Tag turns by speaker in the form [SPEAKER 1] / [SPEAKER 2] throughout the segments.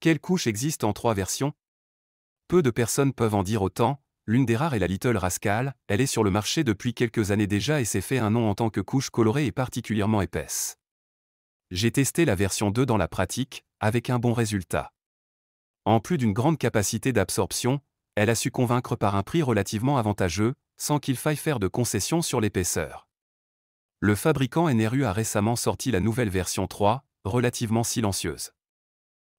[SPEAKER 1] Quelle couche existe en 3 versions? Peu de personnes peuvent en dire autant. L'une des rares est la Little Rascal, elle est sur le marché depuis quelques années déjà et s'est fait un nom en tant que couche colorée et particulièrement épaisse. J'ai testé la version 2 dans la pratique, avec un bon résultat. En plus d'une grande capacité d'absorption, elle a su convaincre par un prix relativement avantageux, sans qu'il faille faire de concessions sur l'épaisseur. Le fabricant NRU a récemment sorti la nouvelle version 3, relativement silencieuse.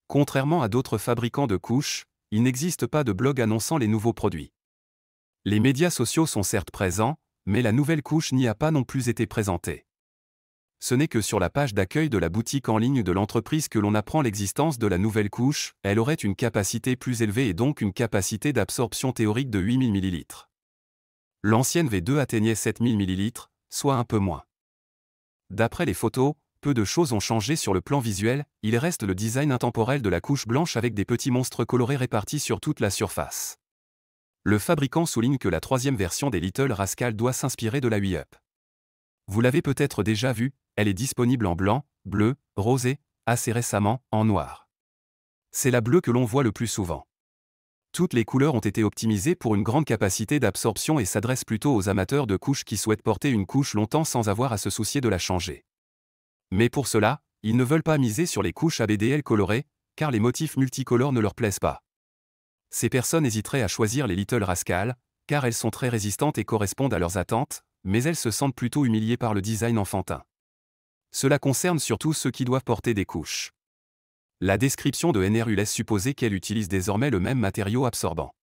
[SPEAKER 1] Contrairement à d'autres fabricants de couches, il n'existe pas de blog annonçant les nouveaux produits. Les médias sociaux sont certes présents, mais la nouvelle couche n'y a pas non plus été présentée. Ce n'est que sur la page d'accueil de la boutique en ligne de l'entreprise que l'on apprend l'existence de la nouvelle couche. Elle aurait une capacité plus élevée et donc une capacité d'absorption théorique de 8000 ml. L'ancienne V2 atteignait 7000 ml, soit un peu moins. D'après les photos, peu de choses ont changé sur le plan visuel, il reste le design intemporel de la couche blanche avec des petits monstres colorés répartis sur toute la surface. Le fabricant souligne que la 3e version des Little Rascal doit s'inspirer de la 8up. Vous l'avez peut-être déjà vue, elle est disponible en blanc, bleu, rose et, assez récemment, en noir. C'est la bleue que l'on voit le plus souvent. Toutes les couleurs ont été optimisées pour une grande capacité d'absorption et s'adressent plutôt aux amateurs de couches qui souhaitent porter une couche longtemps sans avoir à se soucier de la changer. Mais pour cela, ils ne veulent pas miser sur les couches ABDL colorées, car les motifs multicolores ne leur plaisent pas. Ces personnes hésiteraient à choisir les Little Rascal, car elles sont très résistantes et correspondent à leurs attentes, mais elles se sentent plutôt humiliées par le design enfantin. Cela concerne surtout ceux qui doivent porter des couches. La description de NRU laisse supposer qu'elle utilise désormais le même matériau absorbant.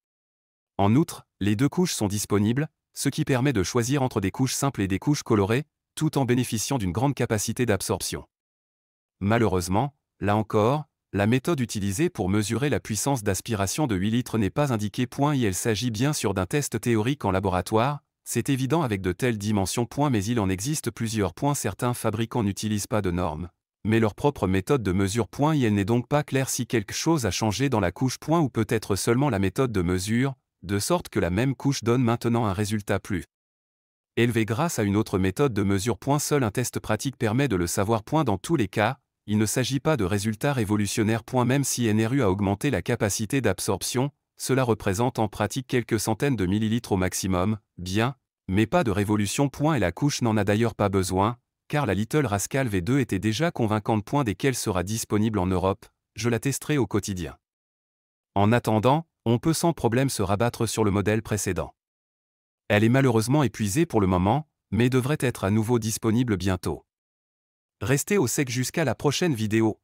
[SPEAKER 1] En outre, les 2 couches sont disponibles, ce qui permet de choisir entre des couches simples et des couches colorées, tout en bénéficiant d'une grande capacité d'absorption. Malheureusement, là encore, la méthode utilisée pour mesurer la puissance d'aspiration de 8 litres n'est pas indiquée. Il s'agit bien sûr d'un test théorique en laboratoire, c'est évident avec de telles dimensions. Mais il en existe plusieurs. Certains fabricants n'utilisent pas de normes, mais leur propre méthode de mesure. Il n'est donc pas clair si quelque chose a changé dans la couche. Ou peut-être seulement la méthode de mesure, de sorte que la même couche donne maintenant un résultat plus élevé grâce à une autre méthode de mesure. Seul un test pratique permet de le savoir. Dans tous les cas, il ne s'agit pas de résultats révolutionnaires. Même si NRU a augmenté la capacité d'absorption, cela représente en pratique quelques centaines de millilitres au maximum, bien, mais pas de révolution. Et la couche n'en a d'ailleurs pas besoin, car la Little Rascal V2 était déjà convaincante. Dès qu'elle sera disponible en Europe, je la testerai au quotidien. En attendant, on peut sans problème se rabattre sur le modèle précédent. Elle est malheureusement épuisée pour le moment, mais devrait être à nouveau disponible bientôt. Restez au sec jusqu'à la prochaine vidéo.